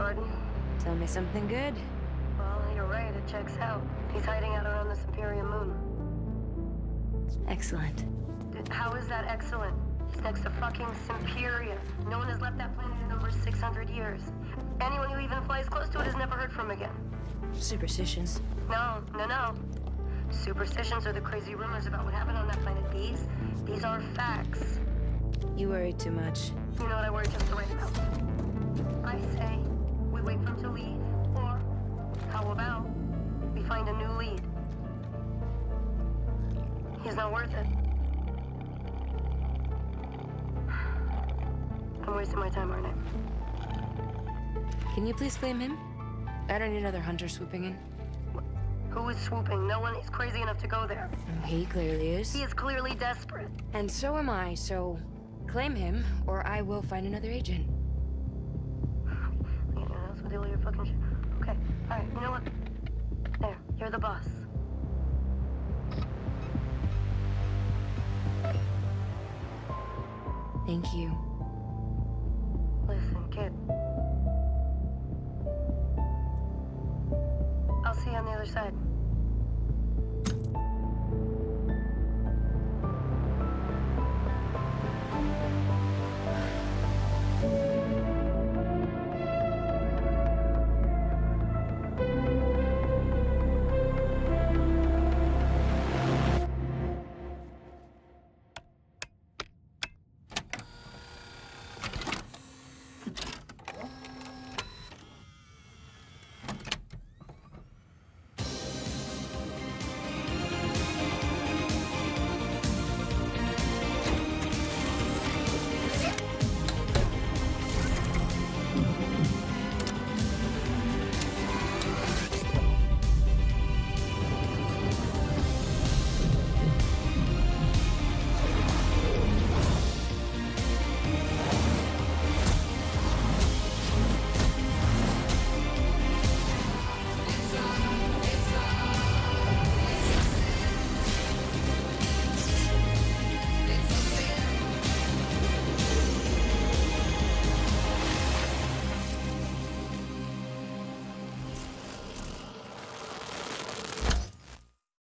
Jordan? Tell me something good. Well, you're right, it checks out. He's hiding out around the Superior Moon. Excellent. How is that excellent? He's next to fucking Superior. No one has left that planet in over 600 years. Anyone who even flies close to it is never heard from again. Superstitions. No. Superstitions are the crazy rumors about what happened on that planet. These are facts. You worry too much. You know what I worry just right about? I say we wait for him to leave, or how about we find a new lead? He's not worth it. I'm wasting my time, aren't I? Can you please claim him? I don't need another hunter swooping in. Who is swooping? No one is crazy enough to go there. He clearly is. He is clearly desperate. And so am I, so claim him, or I will find another agent. Anyone else with all your fucking shit? Okay, alright, you know what? There, you're the boss. Thank you. Listen, kid. I'll see you on the other side.